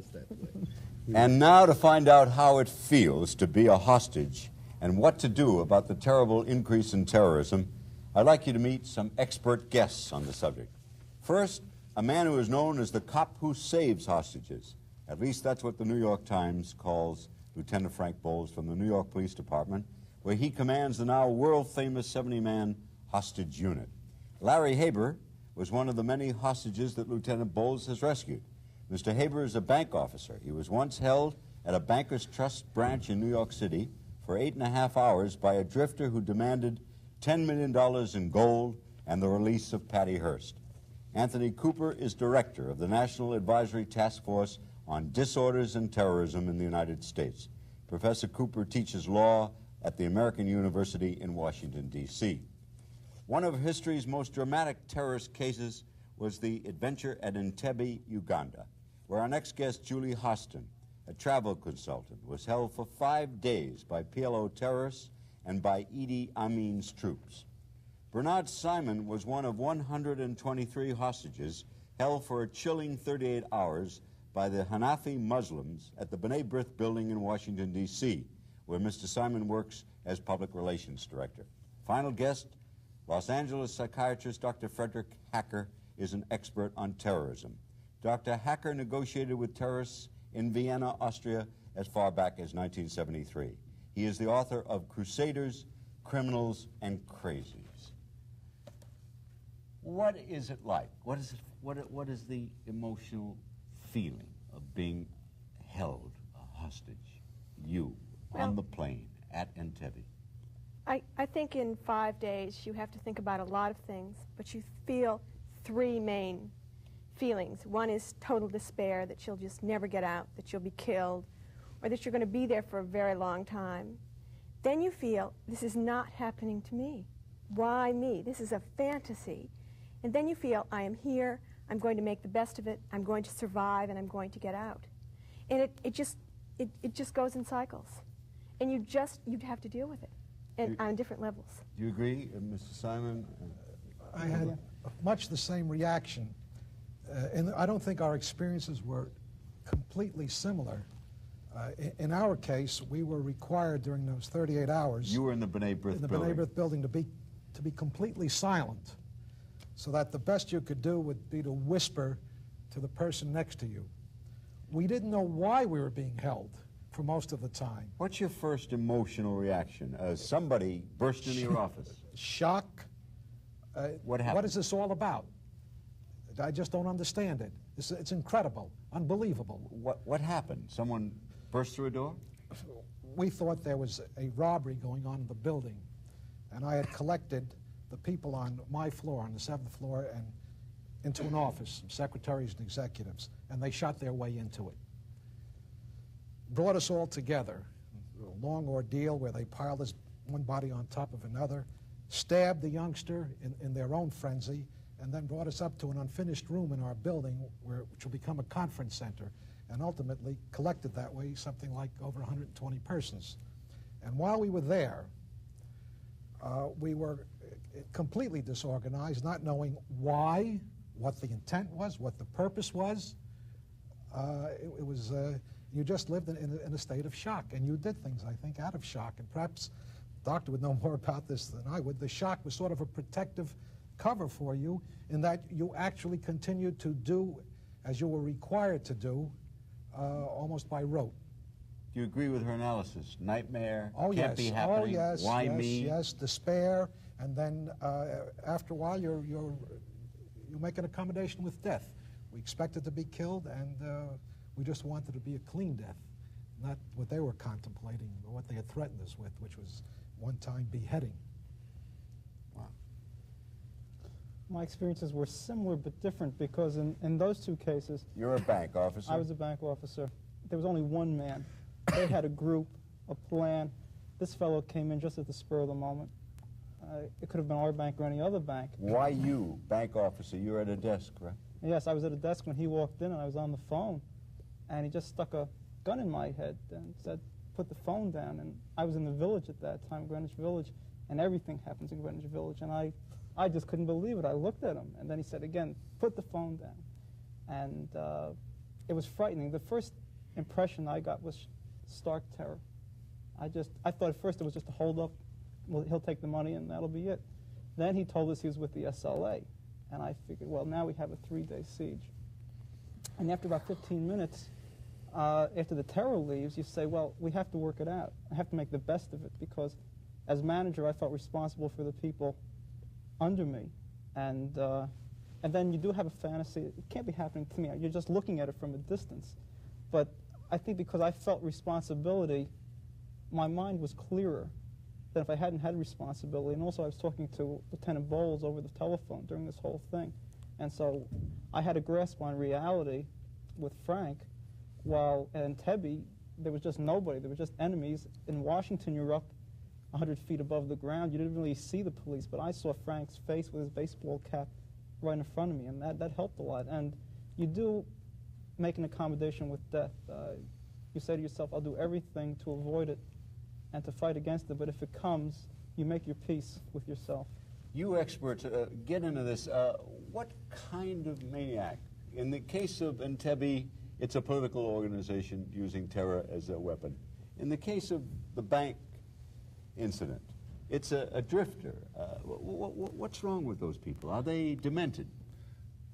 us that way. And now to find out how it feels to be a hostage and what to do about the terrible increase in terrorism, I'd like you to meet some expert guests on the subject. First, a man who is known as the cop who saves hostages. At least that's what the New York Times calls Lieutenant Frank Bowles from the New York Police Department, where he commands the now world-famous 70-man hostage unit. Larry Haber was one of the many hostages that Lieutenant Bowles has rescued. Mr. Haber is a bank officer. He was once held at a Bankers Trust branch in New York City for 8.5 hours by a drifter who demanded $10 million in gold and the release of Patty Hearst. Anthony Cooper is director of the National Advisory Task Force on Disorders and Terrorism in the United States. Professor Cooper teaches law at the American University in Washington, D.C. One of history's most dramatic terrorist cases was the adventure at Entebbe, Uganda, where our next guest, Julie Hostin, a travel consultant, was held for 5 days by PLO terrorists and by Idi Amin's troops. Bernard Simon was one of 123 hostages held for a chilling 38 hours by the Hanafi Muslims at the B'nai B'rith building in Washington, D.C., where Mr. Simon works as public relations director. Final guest, Los Angeles psychiatrist Dr. Frederick Hacker is an expert on terrorism. Dr. Hacker negotiated with terrorists in Vienna, Austria, as far back as 1973. He is the author of Crusaders, Criminals, and Crazies. What is it like? What is the emotional feeling of being held a hostage, on the plane at Entebbe? I think in 5 days you have to think about a lot of things, but you feel three main feelings. One is total despair that you'll just never get out, that you'll be killed, or that you're going to be there for a very long time. Then you feel, this is not happening to me. Why me? This is a fantasy. And then you feel, I am here, I'm going to make the best of it, I'm going to survive, and I'm going to get out. And it just goes in cycles. And you have to deal with it, and on different levels. Do you agree, Mr. Simon? I had much the same reaction. And I don't think our experiences were completely similar. In our case, we were required during those 38 hours. You were in the B'nai B'rith building. In the B'nai B'rith building to be completely silent, so that the best you could do would be to whisper to the person next to you. We didn't know why we were being held for most of the time. What's your first emotional reaction as somebody burst into your office? Shock. What happened? What is this all about? I just don't understand it. It's incredible, unbelievable. What happened? Someone burst through a door? We thought there was a robbery going on in the building, and I had collected the people on my floor, on the 7th floor, and into an office, secretaries and executives, and they shot their way into it. Brought us all together, a long ordeal where they piled us one body on top of another, stabbed the youngster in their own frenzy, and then brought us up to an unfinished room in our building which will become a conference center, and ultimately collected that way something like over 120 persons. And while we were there, we were completely disorganized, not knowing why, what the intent was, what the purpose was. It was, you just lived in a state of shock, and you did things, I think, out of shock. And perhaps the doctor would know more about this than I would. The shock was sort of a protective cover for you, in that you actually continued to do as you were required to do, almost by rote. Do you agree with her analysis? Nightmare, oh, can't yes. be happening, oh, yes, why yes, me? Yes, despair, and then after a while you make an accommodation with death. We expected to be killed, and we just wanted to be a clean death, not what they were contemplating or what they had threatened us with, which was one-time beheading. Wow. My experiences were similar but different, because in those two cases... You're a bank officer. I was a bank officer. There was only one man. They had a group, a plan. This fellow came in just at the spur of the moment. It could have been our bank or any other bank. Why you, bank officer? You're at a desk, right? Yes, I was at a desk when he walked in, and I was on the phone. And he just stuck a gun in my head and said, put the phone down. And I was in the village at that time, Greenwich Village, and everything happens in Greenwich Village. And I just couldn't believe it. I looked at him, and then he said again, put the phone down. And it was frightening. The first impression I got was stark terror. I thought at first it was just a hold up. Well, he'll take the money and that'll be it. Then he told us he was with the SLA. And I figured, well, now we have a 3-day siege. And after about 15 minutes, after the terror leaves, you say, well, we have to work it out. I have to make the best of it, because as manager, I felt responsible for the people under me. And then you do have a fantasy. It can't be happening to me. You're just looking at it from a distance. But I think because I felt responsibility, my mind was clearer than if I hadn't had responsibility. And also I was talking to Lieutenant Bowles over the telephone during this whole thing. And so I had a grasp on reality with Frank, while at Entebbe, there was just nobody. There were just enemies. In Washington, you're up 100 feet above the ground. You didn't really see the police, but I saw Frank's face with his baseball cap right in front of me, and that helped a lot. And you do make an accommodation with death. You say to yourself, I'll do everything to avoid it and to fight against it, but if it comes, you make your peace with yourself. You experts, get into this. What kind of maniac? In the case of Entebbe, it's a political organization using terror as a weapon. In the case of the bank incident, it's a drifter. What's wrong with those people? Are they demented?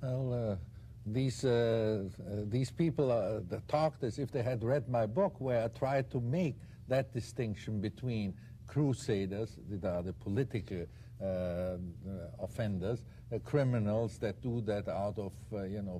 Well, these people that talked as if they had read my book, where I tried to make that distinction between crusaders, that are the political offenders, criminals that do that out of,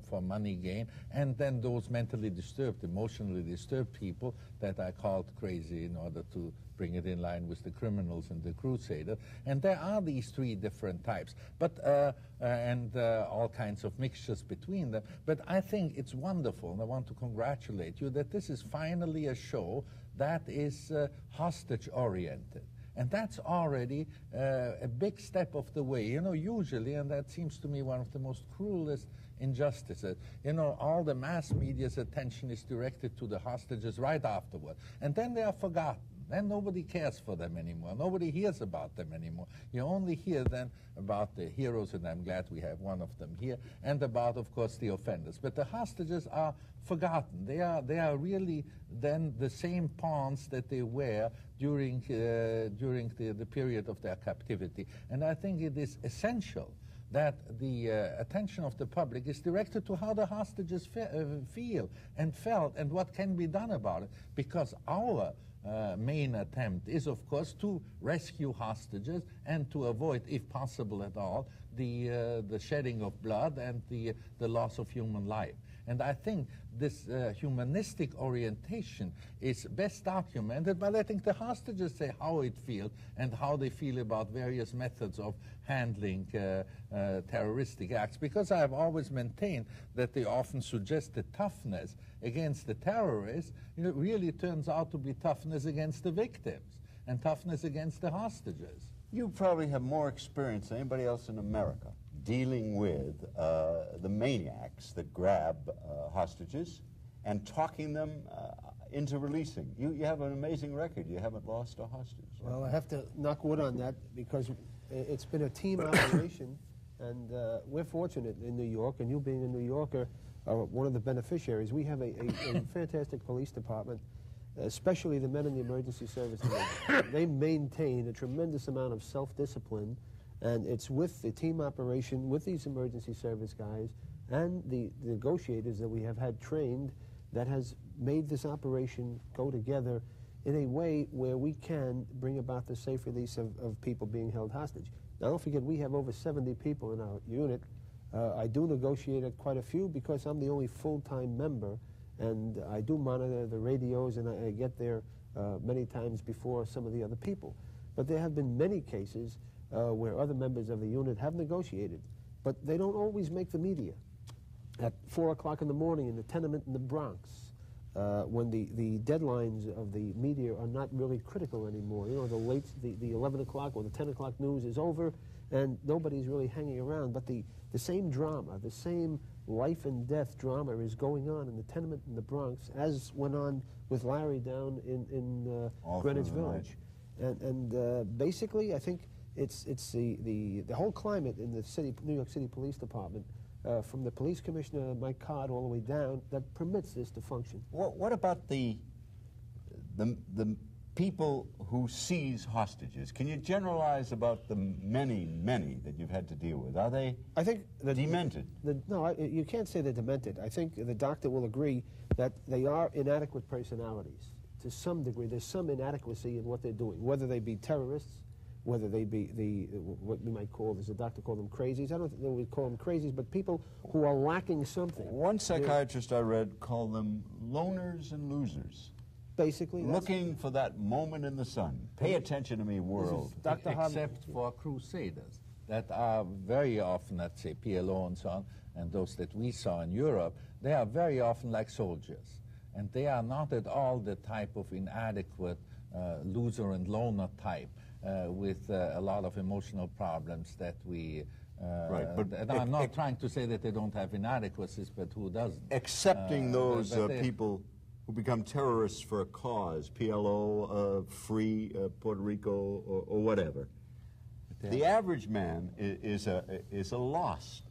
for money gain, and then those mentally disturbed, emotionally disturbed people that I called crazy in order to bring it in line with the criminals and the crusaders. And there are these 3 different types, but all kinds of mixtures between them. But I think it's wonderful, and I want to congratulate you that this is finally a show that is hostage-oriented. And that's already a big step of the way. Usually, and that seems to me one of the most cruelest injustices, all the mass media's attention is directed to the hostages right afterward. And then they are forgotten. Then nobody cares for them anymore. Nobody hears about them anymore. You only hear then about the heroes, and I'm glad we have one of them here, and about, of course, the offenders. But the hostages are forgotten. They are really then the same pawns that they were during the period of their captivity. And I think it is essential that the attention of the public is directed to how the hostages feel and felt and what can be done about it, because our main attempt is, of course, to rescue hostages and to avoid, if possible at all, the shedding of blood and the loss of human life. And I think this humanistic orientation is best documented by letting the hostages say how it feels and how they feel about various methods of handling terroristic acts. Because I have always maintained that they often suggest that toughness against the terrorists really turns out to be toughness against the victims and toughness against the hostages. You probably have more experience than anybody else in America dealing with the maniacs that grab hostages and talking them into releasing. You have an amazing record. You haven't lost a hostage. Well, I have to knock wood on that, because it's been a team operation, and we're fortunate in New York, and you being a New Yorker are one of the beneficiaries. We have a fantastic police department, especially the men in the emergency services. They maintain a tremendous amount of self-discipline, and it's with the team operation, with these emergency service guys, and the negotiators that we have had trained, that has made this operation go together in a way where we can bring about the safe release of people being held hostage. Now, don't forget, we have over 70 people in our unit. I do negotiate at quite a few because I'm the only full-time member, and I do monitor the radios, and I get there many times before some of the other people. But there have been many cases where other members of the unit have negotiated, but they don't always make the media. At 4 o'clock in the morning in the tenement in the Bronx, when the deadlines of the media are not really critical anymore. The 11 o'clock or the 10 o'clock news is over, and nobody's really hanging around. But the same drama, the same life and death drama is going on in the tenement in the Bronx, as went on with Larry down in Greenwich Village. And basically, I think it's the whole climate in the New York City Police Department from the police commissioner, Mike Card, all the way down, that permits this to function. What about the people who seize hostages? Can you generalize about the many that you've had to deal with? Are they I think demented? No, you can't say they're demented. I think the doctor will agree that they are inadequate personalities. To some degree, there's some inadequacy in what they're doing, whether they be terrorists, whether they be what we might call, as the doctor called them, crazies. I don't know we call them crazies, but people who are lacking something. One psychiatrist I read called them loners and losers. Basically, Looking for that moment in the sun. Pay attention to me, world. Dr. Except for crusaders that are very often, let's say PLO and so on, and those that we saw in Europe, they are very often like soldiers. And they are not at all the type of inadequate loser and loner type with a lot of emotional problems that we... Right, but and I'm not trying to say that they don't have inadequacies, but who doesn't? Accepting those but they- people who become terrorists for a cause, PLO, Free Puerto Rico, or whatever. The average man is a lost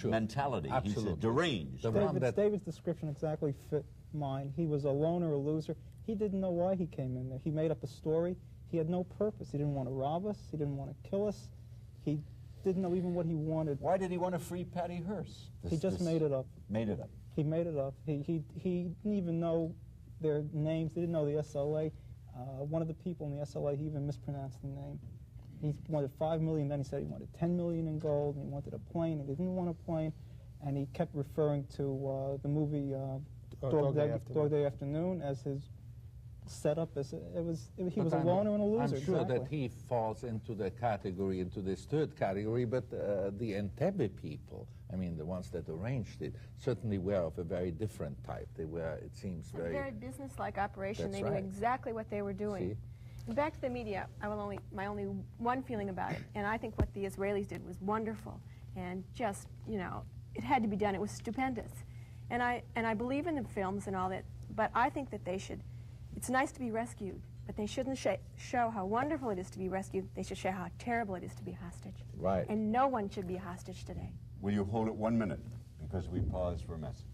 mentality. Absolutely. He's a deranged. David's description exactly fit mine. He was a loner, a loser. He didn't know why he came in there. He made up a story. He had no purpose. He didn't want to rob us. He didn't want to kill us. He didn't know even what he wanted. Why did he want to free Patty Hearst? He just made it up. Made it up. He made it up. He didn't even know their names. He didn't know the SLA. One of the people in the SLA, he even mispronounced the name. He wanted $5 million, then he said he wanted $10 million in gold, and he wanted a plane, and he didn't want a plane, and he kept referring to the movie Dog Day Afternoon as his setup. He was a loner and a loser. I'm sure exactly. that he falls into the category, into this third category, but the Entebbe people, I mean, the ones that arranged it, certainly were of a very different type. They were, it seems, A very business-like operation. That's They right. knew exactly what they were doing. See? And back to the media, my only one feeling about it, and I think what the Israelis did was wonderful, and just, you know, it had to be done. It was stupendous. And I believe in the films and all that, but I think that they should, it's nice to be rescued, but they shouldn't show how wonderful it is to be rescued. They should show how terrible it is to be a hostage. Right. And no one should be a hostage today. Will you hold it 1 minute? Because we paused for a message.